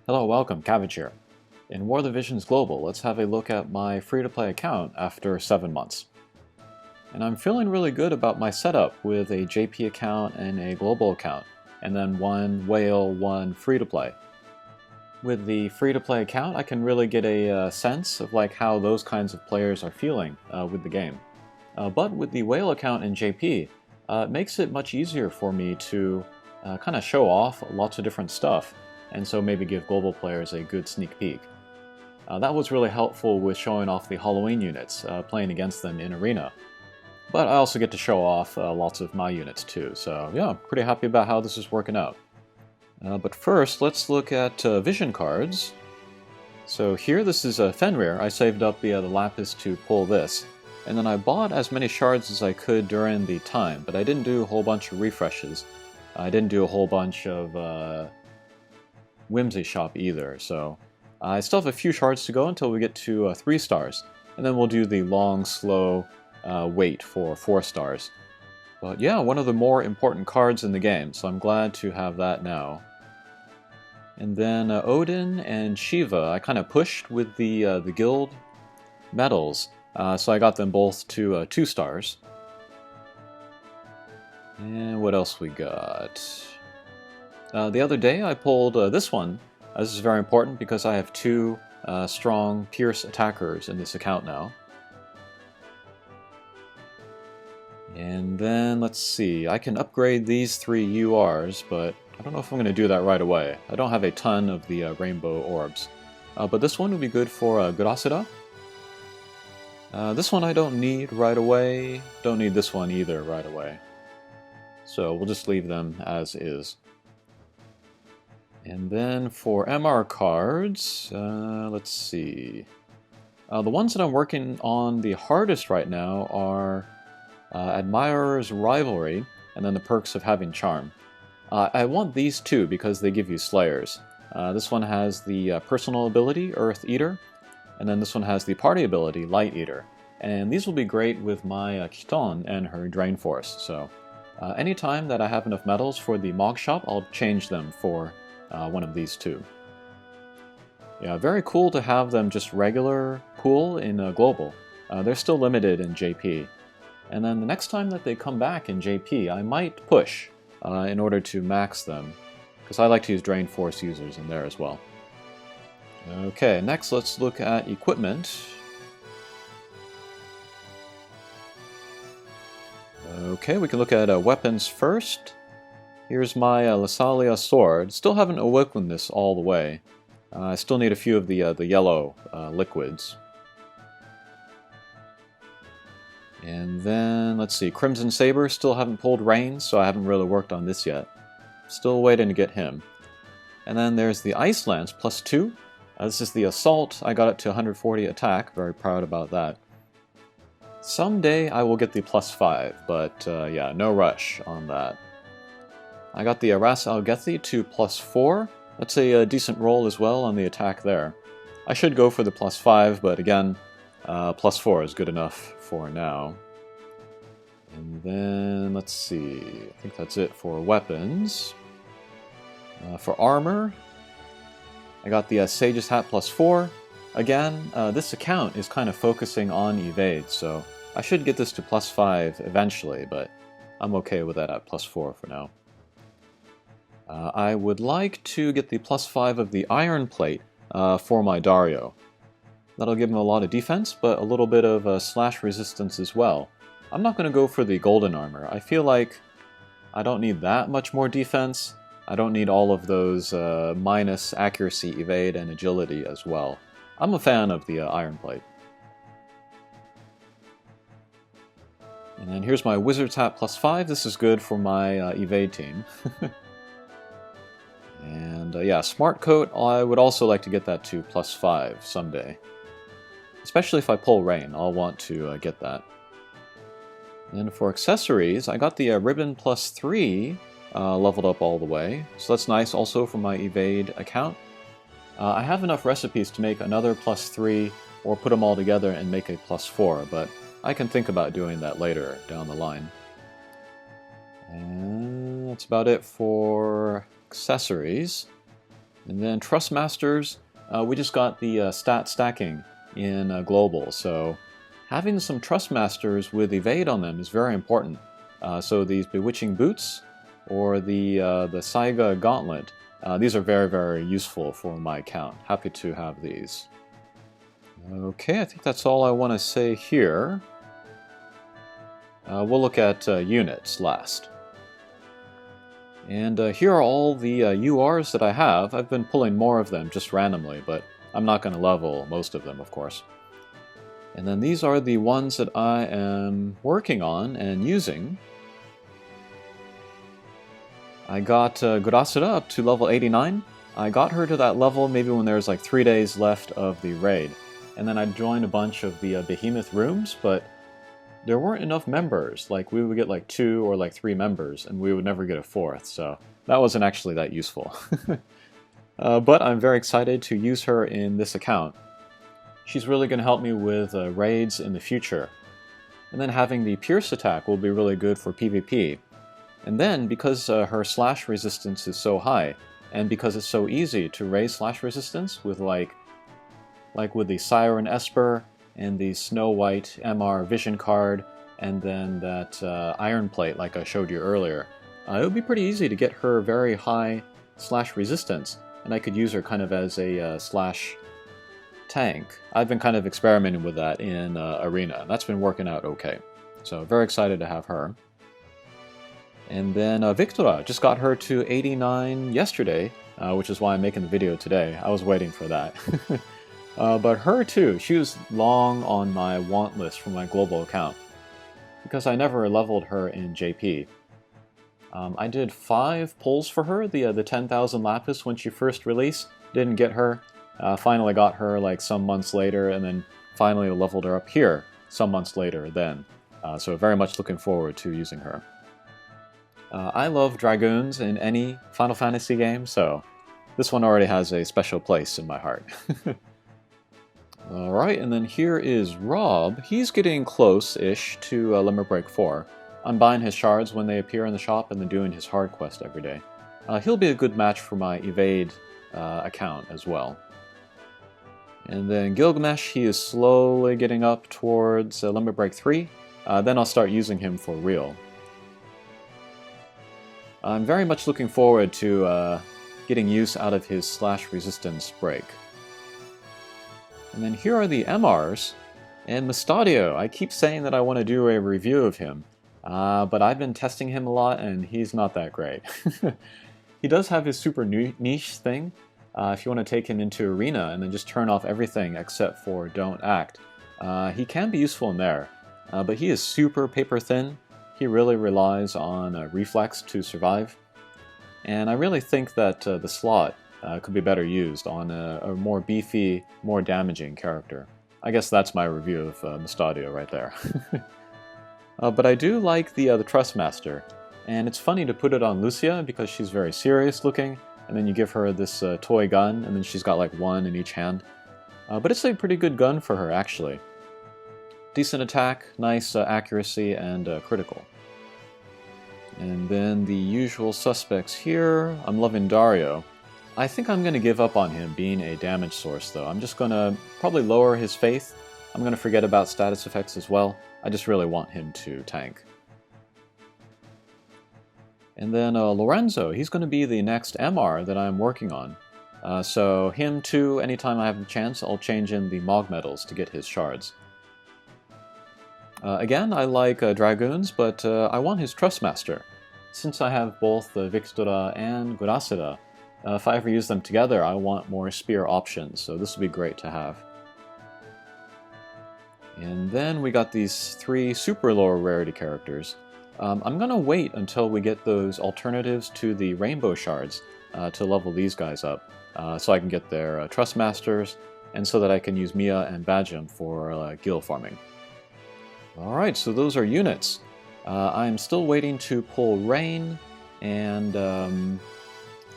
Hello, welcome, Cabbage here. In War of the Visions Global, let's have a look at my free-to-play account after 7 months. And I'm feeling really good about my setup with a JP account and a global account, and then one whale, one free-to-play. With the free-to-play account, I can really get a sense of how those kinds of players are feeling with the game. But with the whale account in JP, it makes it much easier for me to kind of show off lots of different stuff, and so maybe give global players a good sneak peek. That was really helpful with showing off the Halloween units, playing against them in Arena. But I also get to show off lots of my units too, so yeah, I'm pretty happy about how this is working out. But first, let's look at vision cards. So here, this is Fenrir. I saved up the Lapis to pull this, and then I bought as many shards as I could during the time, but I didn't do a whole bunch of refreshes. I didn't do a whole bunch of Whimsy Shop either, so I still have a few shards to go until we get to 3 stars, and then we'll do the long, slow wait for 4 stars. But yeah, one of the more important cards in the game, so I'm glad to have that now. And then Odin and Shiva, I kind of pushed with the guild medals, so I got them both to 2 stars. And what else we got? The other day I pulled this one. This is very important because I have 2 strong Pierce attackers in this account now. And then, let's see, I can upgrade these 3 URs, but I don't know if I'm going to do that right away. I don't have a ton of the rainbow orbs. But this one would be good for Gurasida. This one I don't need right away. Don't need this one either right away. So we'll just leave them as is. And then for MR cards, let's see. The ones that I'm working on the hardest right now are Admirer's Rivalry, and then the perks of having Charm. I want these 2 because they give you Slayers. This one has the personal ability, Earth Eater, and then this one has the party ability, Light Eater. And these will be great with my Kiton and her Drain Force, so anytime that I have enough medals for the Mog Shop, I'll change them for one of these 2. Yeah, very cool to have them just regular pool in Global. They're still limited in JP. And then the next time that they come back in JP, I might push in order to max them, because I like to use Drain Force users in there as well. Okay, next let's look at equipment. Okay, we can look at weapons first. Here's my Lasalia sword. Still haven't awoken this all the way. I still need a few of the yellow liquids. And then, let's see, Crimson Saber, still haven't pulled Rain, so I haven't really worked on this yet. Still waiting to get him. And then there's the Ice Lance, +2. This is the Assault. I got it to 140 attack, very proud about that. Someday I will get the +5, but yeah, no rush on that. I got the Ras Algethi to +4. That's a decent roll as well on the attack there. I should go for the +5, but again, +4 is good enough for now. And then, let's see, I think that's it for weapons. For armor, I got the Sage's Hat +4. Again, this account is kind of focusing on evade, so I should get this to +5 eventually, but I'm okay with that at +4 for now. I would like to get the +5 of the Iron Plate for my Dario. That'll give him a lot of defense, but a little bit of slash resistance as well. I'm not going to go for the golden armor. I feel like I don't need that much more defense. I don't need all of those minus accuracy, evade, and agility as well. I'm a fan of the Iron Plate. And then here's my Wizard's Hat +5. This is good for my evade team. And yeah, Smart Coat, I would also like to get that to +5 someday. Especially if I pull Rain, I'll want to get that. And for accessories, I got the Ribbon +3 leveled up all the way, so that's nice also for my evade account. I have enough recipes to make another +3 or put them all together and make a +4, but I can think about doing that later down the line. And that's about it for accessories. And then Trust Masters, we just got the stat stacking in Global, so having some Trust Masters with Evade on them is very important. So these Bewitching Boots or the Saiga Gauntlet, these are very, very useful for my account. Happy to have these. Okay, I think that's all I want to say here. We'll look at units last. And here are all the URs that I have. I've been pulling more of them just randomly, but I'm not going to level most of them, of course. And then these are the ones that I am working on and using. I got Gurasura up to level 89. I got her to that level maybe when there was like 3 days left of the raid. And then I joined a bunch of the Behemoth rooms, but there weren't enough members. Like, we would get like 2 or like 3 members, and we would never get a 4th, so that wasn't actually that useful. But I'm very excited to use her in this account. She's really going to help me with raids in the future. And then having the Pierce attack will be really good for PvP. And then, because her slash resistance is so high, and because it's so easy to raise slash resistance with like with the Siren Esper, and the Snow White MR Vision card, and then that Iron Plate like I showed you earlier. It would be pretty easy to get her very high slash resistance, and I could use her kind of as a slash tank. I've been kind of experimenting with that in Arena, and that's been working out okay. So very excited to have her. And then Victora, just got her to 89 yesterday, which is why I'm making the video today. I was waiting for that. But her too, she was long on my want list for my global account, because I never leveled her in JP. I did 5 pulls for her, the 10,000 Lapis when she first released, didn't get her, finally got her like some months later, and then finally leveled her up here some months later then. So very much looking forward to using her. I love Dragoons in any Final Fantasy game, so this one already has a special place in my heart. Alright, and then here is Rob. He's getting close-ish to Limit Break 4. I'm buying his shards when they appear in the shop and then doing his hard quest every day. He'll be a good match for my Evade account as well. And then Gilgamesh, he is slowly getting up towards Limit Break 3. Then I'll start using him for real. I'm very much looking forward to getting use out of his slash resistance break. And then here are the MRs, and Mustadio. I keep saying that I want to do a review of him, but I've been testing him a lot, and he's not that great. He does have his super niche thing, if you want to take him into Arena and then just turn off everything except for Don't Act. He can be useful in there, but he is super paper thin. He really relies on reflex to survive, and I really think that the slot could be better used on a more beefy, more damaging character. I guess that's my review of Mustadio right there. But I do like the Trust Master, and it's funny to put it on Lucia because she's very serious looking, and then you give her this toy gun, and then she's got like 1 in each hand. But it's a pretty good gun for her, actually. Decent attack, nice accuracy, and critical. And then the usual suspects here. I'm loving Dario. I think I'm going to give up on him being a damage source, though. I'm just going to probably lower his faith. I'm going to forget about status effects as well. I just really want him to tank. And then Lorenzo, he's going to be the next MR that I'm working on. So him too, anytime I have the chance, I'll change in the Mog medals to get his shards. Again, I like Dragoons, but I want his Trust Master. Since I have both Victora and Gurasura, if I ever use them together, I want more spear options, so this would be great to have. And then we got these 3 super lower rarity characters. I'm going to wait until we get those alternatives to the rainbow shards to level these guys up, so I can get their Trust Masters, and so that I can use Mia and Bajam for gil farming. Alright, so those are units. I'm still waiting to pull Rain and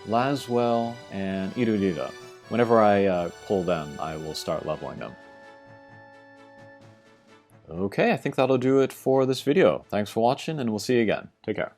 Laswell and Irurira. Whenever I pull them, I will start leveling them. Okay, I think that'll do it for this video. Thanks for watching, and we'll see you again. Take care.